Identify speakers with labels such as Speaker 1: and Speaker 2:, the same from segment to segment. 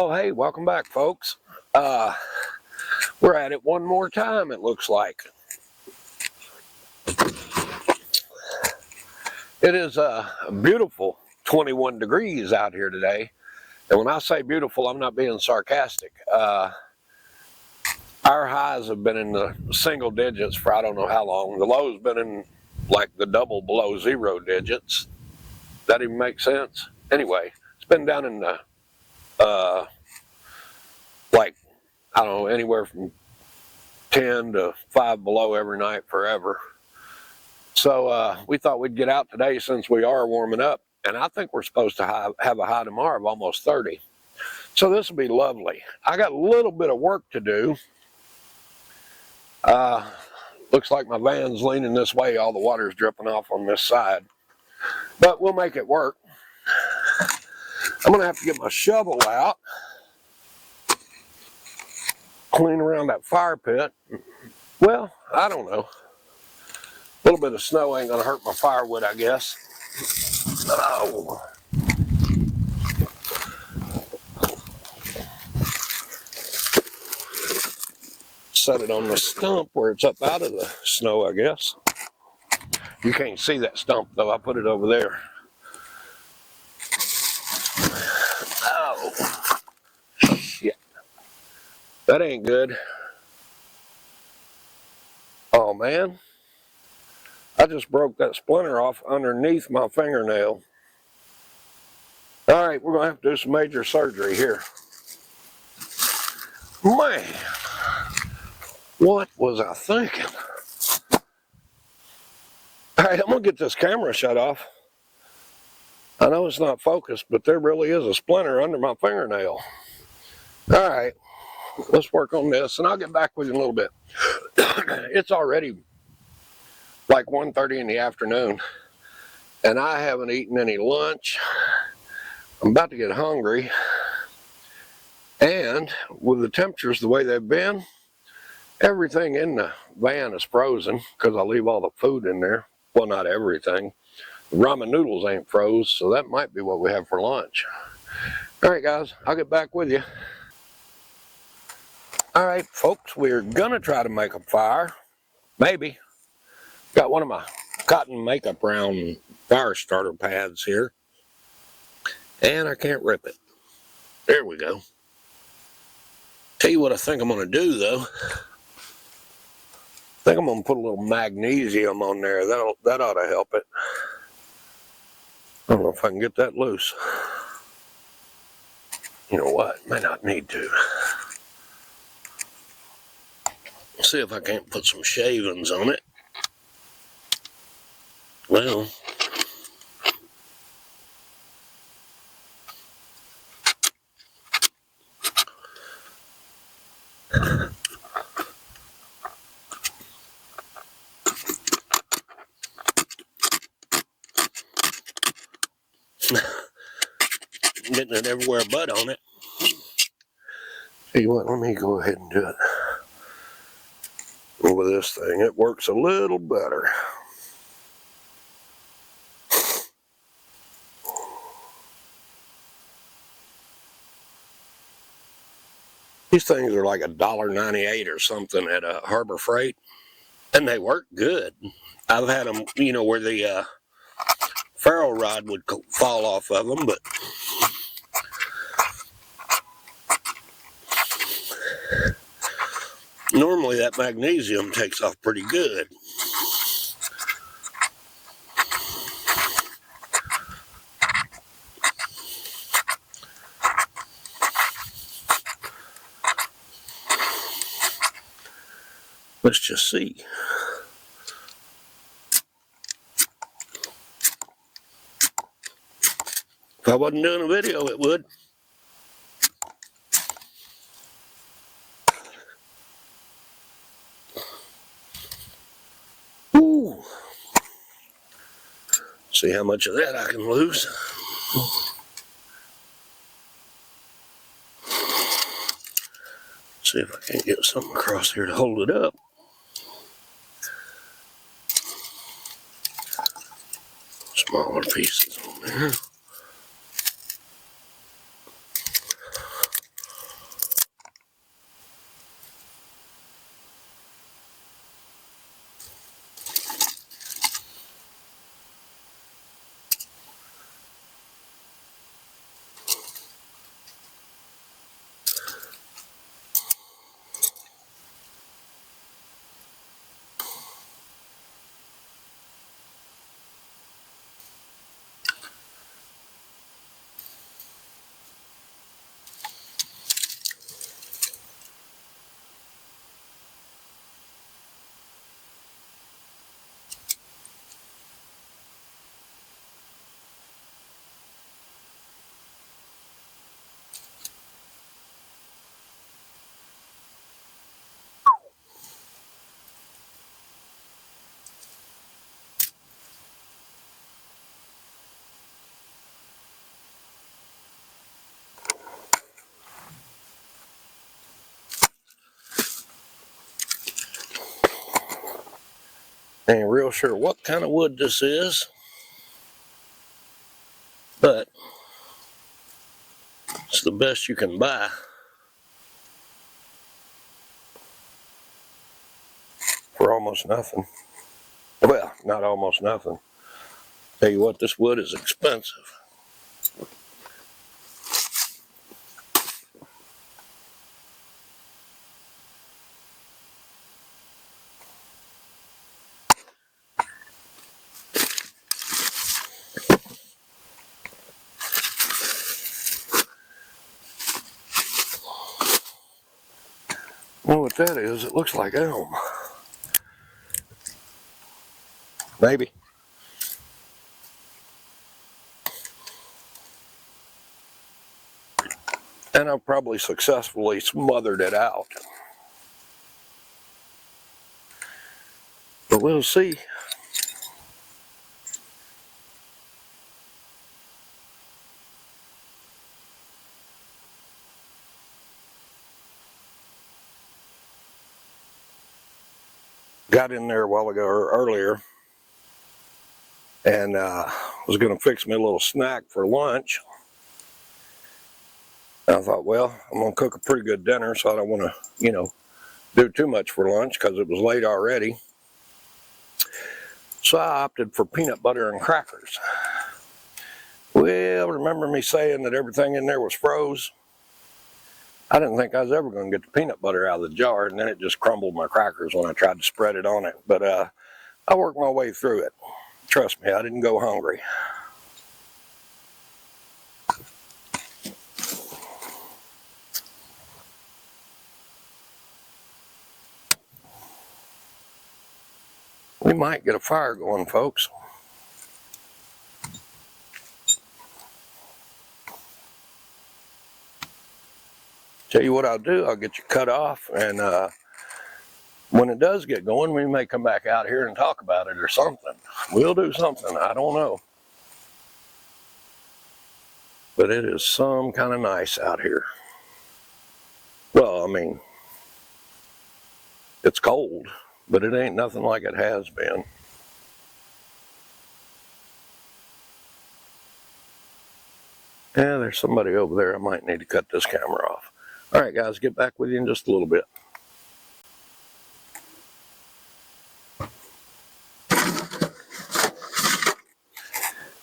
Speaker 1: Oh, hey, welcome back, folks. We're at it one more time, it looks like. It is a beautiful 21 degrees out here today. And when I say beautiful, I'm not being sarcastic. Our highs have been in the single digits for I don't know how long. The low's been in like the double below zero digits. That even makes sense? Anyway, it's been down in the, I don't know, anywhere from 10 to 5 below every night forever. So we thought we'd get out today since we are warming up. And I think we're supposed to have a high tomorrow of almost 30. So this will be lovely. I got a little bit of work to do. Looks like my van's leaning this way. All the water's dripping off on this side. But we'll make it work. I'm going to have to get my shovel out. Clean around that fire pit. Well, I don't know. A little bit of snow ain't going to hurt my firewood, I guess. Oh. Set it on the stump where it's up out of the snow, I guess. You can't see that stump, though. I put it over there. Oh. Shit. That ain't good. Oh, man. I just broke that splinter off underneath my fingernail. All right, we're going to have to do some major surgery here. Man, what was I thinking? All right, I'm going to get this camera shut off. I know it's not focused, but there really is a splinter under my fingernail. All right, let's work on this, and I'll get back with you in a little bit. It's already like 1:30 in the afternoon, and I haven't eaten any lunch. I'm about to get hungry, and with the temperatures the way they've been, everything in the van is frozen because I leave all the food in there. Well, not everything. The ramen noodles ain't froze, so that might be what we have for lunch. All right, guys, I'll get back with you. All right, folks, we're gonna try to make a fire. Maybe. Got one of my cotton makeup round fire starter pads here. And I can't rip it. There we go. Tell you what I think I'm gonna do, though. I think I'm gonna put a little magnesium on there. That ought to help it. I don't know if I can get that loose. You know what? May not need to. See if I can't put some shavings on it. Well, getting it everywhere but on it. Tell you what, let me go ahead and do it with this thing. It works a little better. These things are like $1.98 or something at Harbor Freight, and they work good. I've had them, you know, where the ferro rod would fall off of them, but normally that magnesium takes off pretty good. Let's just see. If I wasn't doing a video, it would. Ooh. See how much of that I can lose. See if I can't get something across here to hold it up. Smaller pieces on there. Ain't real sure what kind of wood this is, but it's the best you can buy for almost nothing. Well, not almost nothing. Tell you what, this wood is expensive. Well, what that is, it looks like elm. Maybe. And I've probably successfully smothered it out. But we'll see. Got in there a while ago or earlier and was going to fix me a little snack for lunch. And I thought, well, I'm going to cook a pretty good dinner, so I don't want to, do too much for lunch because it was late already. So I opted for peanut butter and crackers. Well, remember me saying that everything in there was froze? I didn't think I was ever going to get the peanut butter out of the jar, and then it just crumbled my crackers when I tried to spread it on it. But I worked my way through it. Trust me, I didn't go hungry. We might get a fire going, folks. Tell you what I'll do, I'll get you cut off, and when it does get going, we may come back out here and talk about it or something. We'll do something, I don't know. But it is some kind of nice out here. Well, I mean, it's cold, but it ain't nothing like it has been. Yeah, there's somebody over there. I might need to cut this camera off. All right, guys, get back with you in just a little bit.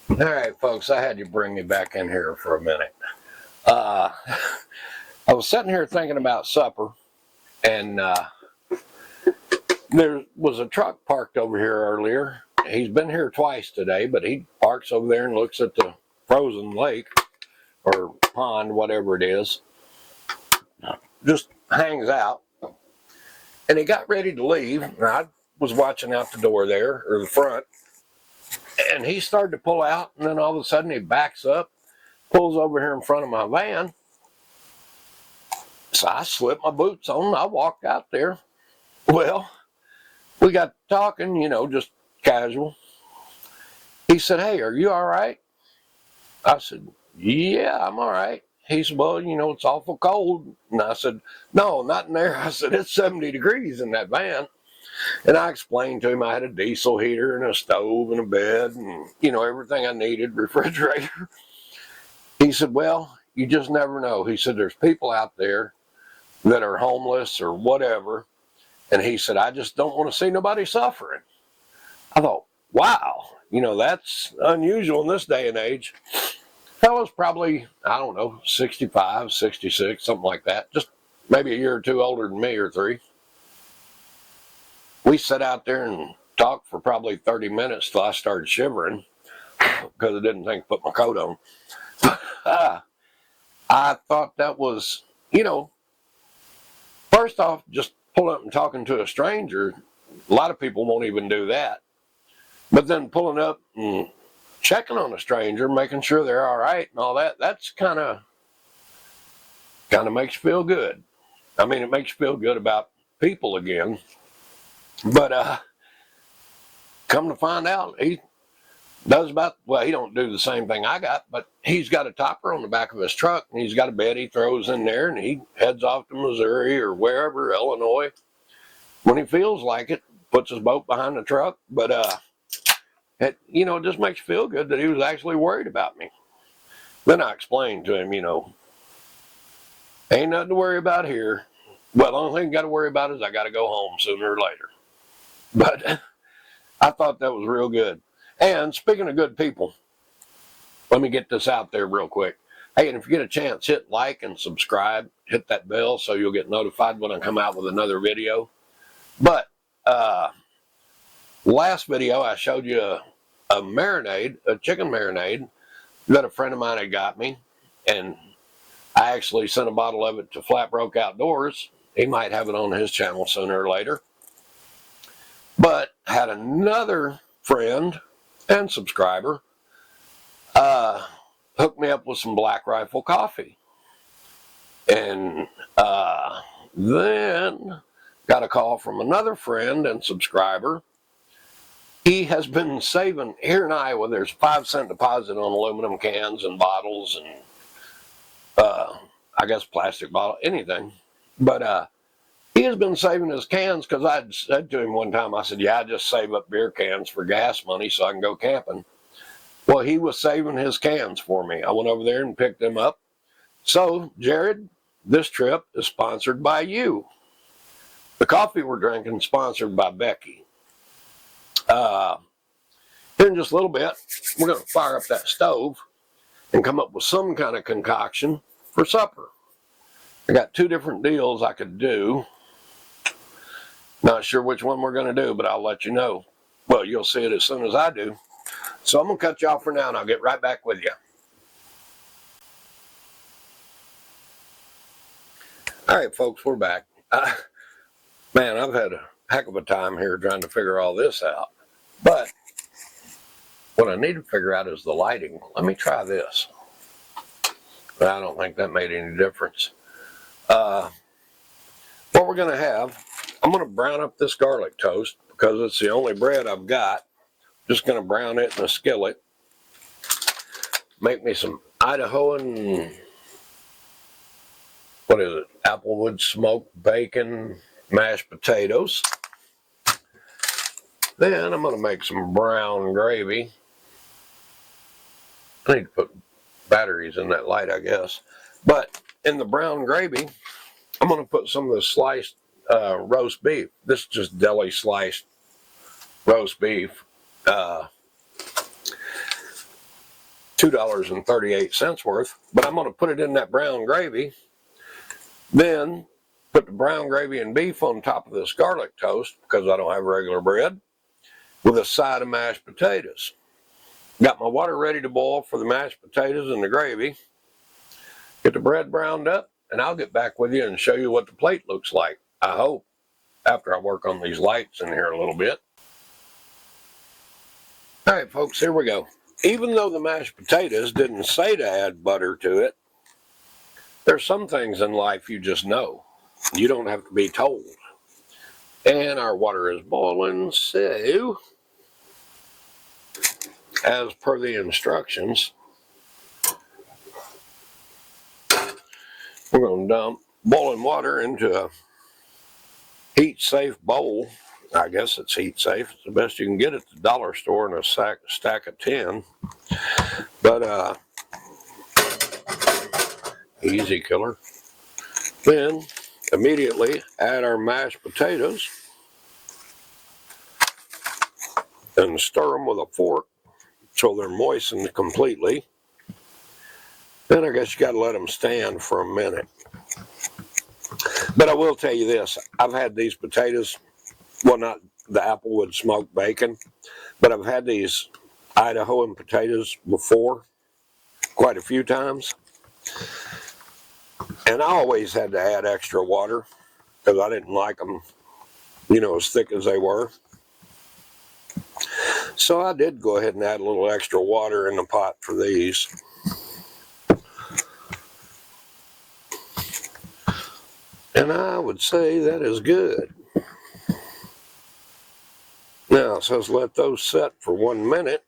Speaker 1: All right, folks, I had you bring me back in here for a minute. I was sitting here thinking about supper, and there was a truck parked over here earlier. He's been here twice today, but he parks over there and looks at the frozen lake or pond, whatever it is. Just hangs out. And he got ready to leave, and I was watching out the door there, or the front, and he started to pull out, and then all of a sudden he backs up, pulls over here in front of my van. So I slipped my boots on, and I walked out there. Well, we got talking, just casual. He said, "Hey, are you all right?" I said, "Yeah, I'm all right." He said, "Well, it's awful cold." And I said, "No, not in there." I said, "It's 70 degrees in that van." And I explained to him I had a diesel heater and a stove and a bed and, everything I needed, refrigerator. He said, "Well, you just never know." He said, "There's people out there that are homeless or whatever." And he said, "I just don't want to see nobody suffering." I thought, wow, that's unusual in this day and age. Fellow's probably, I don't know, 65, 66, something like that. Just maybe a year or two older than me or three. We sat out there and talked for probably 30 minutes till I started shivering because I didn't think to put my coat on. I thought that was, first off, just pulling up and talking to a stranger. A lot of people won't even do that. But then pulling up and checking on a stranger, making sure they're all right and all that, that's kind of makes you feel good. I mean, it makes you feel good about people again. But come to find out, he does he don't do the same thing I got, but he's got a topper on the back of his truck, and he's got a bed he throws in there, and he heads off to Missouri or wherever, Illinois, when he feels like it, puts his boat behind the truck. But it just makes you feel good that he was actually worried about me. Then I explained to him, ain't nothing to worry about here. Well, the only thing I got to worry about is I got to go home sooner or later. But I thought that was real good. And speaking of good people, let me get this out there real quick. Hey, and if you get a chance, hit like and subscribe. Hit that bell so you'll get notified when I come out with another video. But last video I showed you a marinade, a chicken marinade that a friend of mine had got me. And I actually sent a bottle of it to Flatbroke Outdoors. He might have it on his channel sooner or later. But had another friend and subscriber hooked me up with some Black Rifle coffee. And then got a call from another friend and subscriber. He has been saving, here in Iowa, there's a 5-cent deposit on aluminum cans and bottles and I guess plastic bottle, anything. But he has been saving his cans because I said to him one time, I said, yeah, I just save up beer cans for gas money so I can go camping. Well, he was saving his cans for me. I went over there and picked them up. So, Jared, this trip is sponsored by you. The coffee we're drinking is sponsored by Becky. Here in just a little bit, we're going to fire up that stove and come up with some kind of concoction for supper. I got 2 different deals I could do. Not sure which one we're going to do, but I'll let you know. Well, you'll see it as soon as I do. So I'm going to cut you off for now, and I'll get right back with you. All right, folks, we're back. Man, I've had a heck of a time here trying to figure all this out. But what I need to figure out is the lighting. Let me try this. But I don't think that made any difference. What we're going to have, I'm going to brown up this garlic toast because it's the only bread I've got. Just going to brown it in a skillet. Make me some Idahoan, what is it, applewood smoked bacon, mashed potatoes. Then I'm going to make some brown gravy. I need to put batteries in that light, I guess. But in the brown gravy, I'm going to put some of the sliced roast beef. This is just deli sliced roast beef. $2.38 worth. But I'm going to put it in that brown gravy. Then put the brown gravy and beef on top of this garlic toast because I don't have regular bread, with a side of mashed potatoes. Got my water ready to boil for the mashed potatoes and the gravy. Get the bread browned up, and I'll get back with you and show you what the plate looks like, I hope, after I work on these lights in here a little bit. All right, folks, here we go. Even though the mashed potatoes didn't say to add butter to it, there's some things in life you just know. You don't have to be told. And our water is boiling, so as per the instructions, we're going to dump boiling water into a heat-safe bowl. I guess it's heat-safe. It's the best you can get at the dollar store in a stack of 10. But, easy killer. Then, immediately add our mashed potatoes and stir them with a fork so they're moistened completely. Then I guess you got to let them stand for a minute. But I will tell you this, I've had these potatoes, well, not the applewood smoked bacon, but I've had these Idahoan potatoes before, quite a few times. And I always had to add extra water because I didn't like them, as thick as they were. So I did go ahead and add a little extra water in the pot for these. And I would say that is good. Now it says let those set for 1 minute.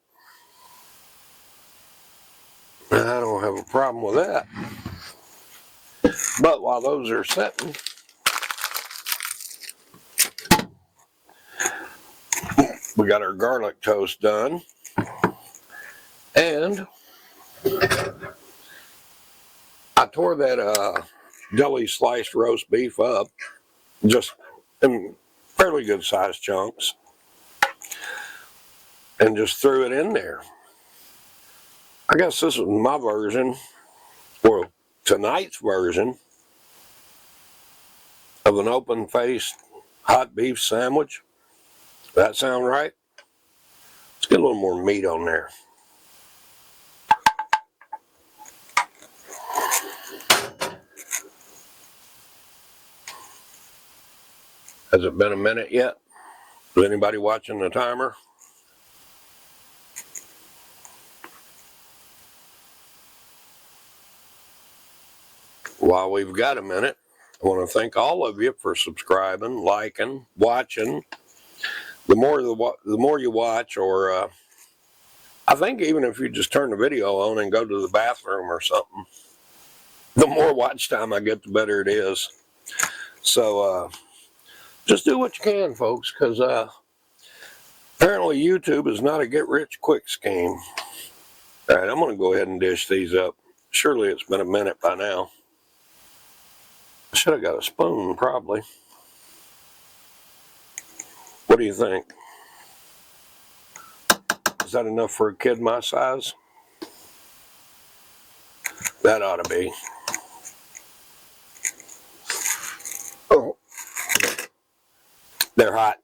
Speaker 1: I don't have a problem with that. But while those are setting, We got our garlic toast done. And I tore that deli sliced roast beef up just in fairly good sized chunks and just threw it in there. I guess this is my version, or tonight's version, of an open-faced hot beef sandwich. Does that sound right? Let's get a little more meat on there. Has it been a minute yet? Is anybody watching the timer? While we've got a minute, I want to thank all of you for subscribing, liking, watching. The more you watch, or I think even if you just turn the video on and go to the bathroom or something, the more watch time I get, the better it is. So just do what you can, folks, because apparently YouTube is not a get-rich-quick scheme. All right, I'm going to go ahead and dish these up. Surely it's been a minute by now. I should have got a spoon, probably. What do you think? Is that enough for a kid my size? That ought to be. Oh, they're hot.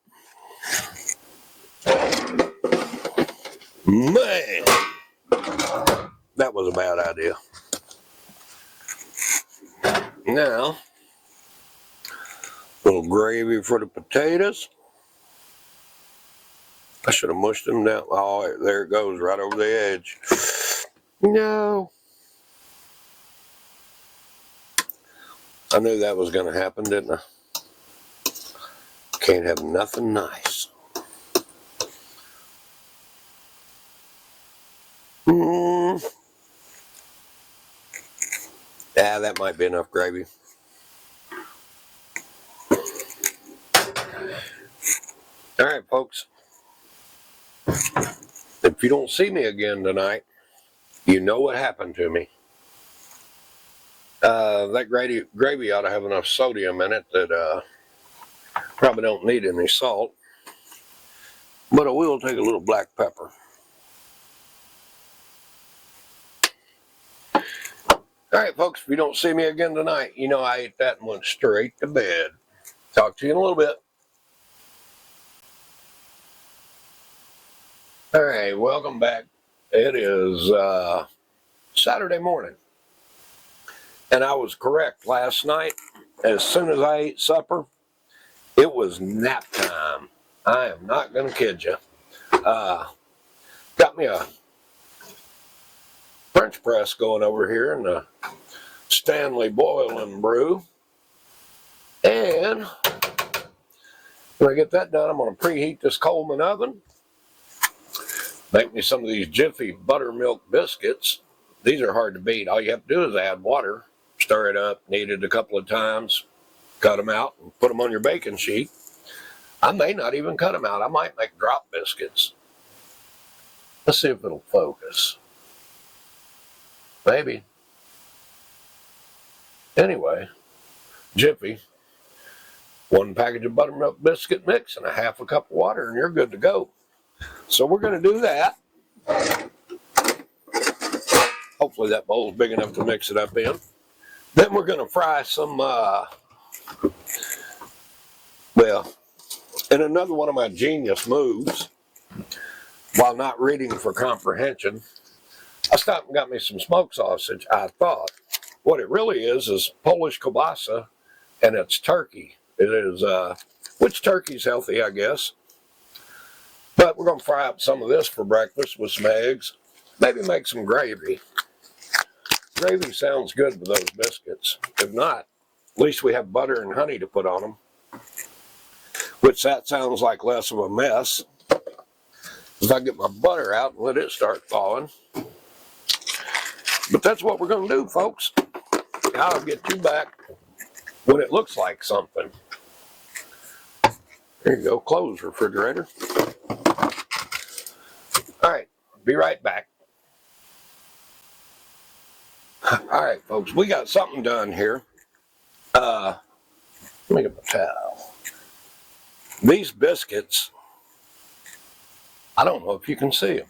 Speaker 1: Man, that was a bad idea. Now, a little gravy for the potatoes. I should have mushed them down. Oh, there it goes, right over the edge. No. I knew that was going to happen, didn't I? Can't have nothing nice. Yeah, that might be enough gravy. All right, folks. If you don't see me again tonight, you know what happened to me. That gravy ought to have enough sodium in it that probably don't need any salt. But I will take a little black pepper. All right, folks, if you don't see me again tonight, you know I ate that and went straight to bed. Talk to you in a little bit. All right, welcome back. It is Saturday morning. And I was correct last night. As soon as I ate supper, it was nap time. I am not going to kid you. Got me a French press going over here in the Stanley Boil and Brew. And when I get that done, I'm going to preheat this Coleman oven. Make me some of these Jiffy buttermilk biscuits. These are hard to beat. All you have to do is add water, stir it up, knead it a couple of times, cut them out, and put them on your baking sheet. I may not even cut them out. I might make drop biscuits. Let's see if it'll focus. Maybe. Anyway, Jiffy, 1 package of buttermilk biscuit mix and a half a cup of water, and you're good to go. So we're going to do that. Hopefully that bowl's big enough to mix it up in. Then we're going to fry some, well, in another one of my genius moves, while not reading for comprehension, I stopped and got me some smoked sausage. I thought what it really is Polish kielbasa, and it's turkey. It is, which turkey's healthy, I guess. But we're going to fry up some of this for breakfast with some eggs. Maybe make some gravy. Gravy sounds good with those biscuits. If not, at least we have butter and honey to put on them. Which that sounds like less of a mess. If I get my butter out and let it start thawing. But that's what we're going to do, folks. I'll get you back when it looks like something. There you go, close refrigerator. Be right back. All right, folks, we got something done here. Let me get my towel. These biscuits, I don't know if you can see them.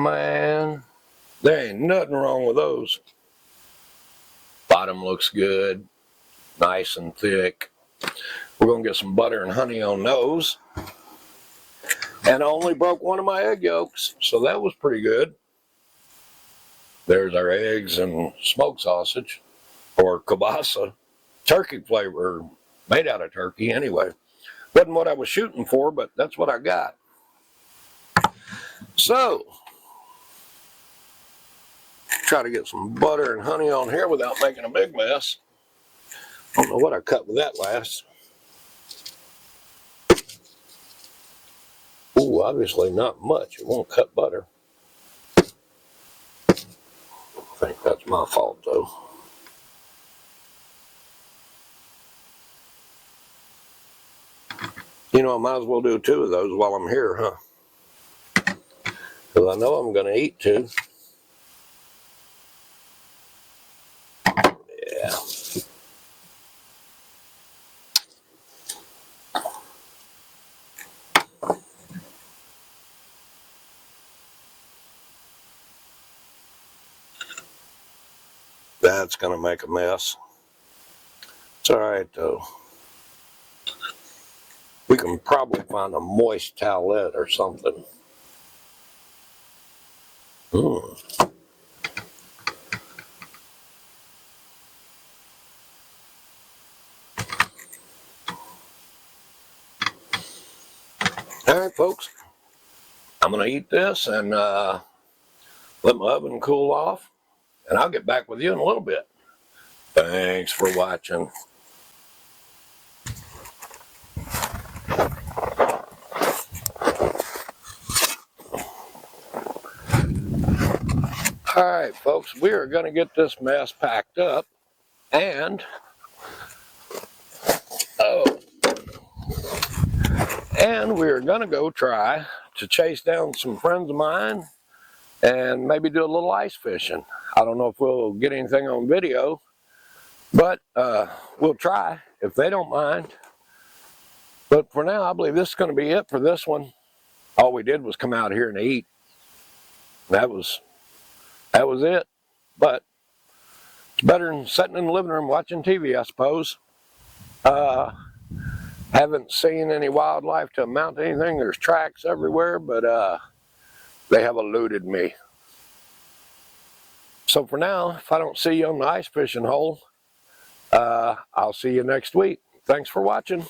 Speaker 1: Man, there ain't nothing wrong with those. Bottom looks good, nice and thick. We're gonna get some butter and honey on those. And I only broke one of my egg yolks, so that was pretty good. There's our eggs and smoked sausage, or kielbasa, turkey flavor, made out of turkey anyway. Wasn't what I was shooting for, but that's what I got. So, try to get some butter and honey on here without making a big mess. I don't know what I cut with that last. Ooh, obviously not much. It won't cut butter. I think that's my fault, though. You know, I might as well do 2 of those while I'm here, huh? Because I know I'm going to eat 2. Yeah. That's going to make a mess. It's all right, though. We can probably find a moist towelette or something. All right, folks. I'm going to eat this and let my oven cool off, and I'll get back with you in a little bit. Thanks for watching. All right, folks, we are going to get this mess packed up, and we're going to go try to chase down some friends of mine and maybe do a little ice fishing. I don't know if we'll get anything on video, but we'll try if they don't mind. But for now, I believe this is going to be it for this one. All we did was come out here and eat. That was it. But it's better than sitting in the living room watching TV, I suppose. Haven't seen any wildlife to amount to anything. There's tracks everywhere, but they have eluded me. So for now, if I don't see you on the ice fishing hole, I'll see you next week. Thanks for watching.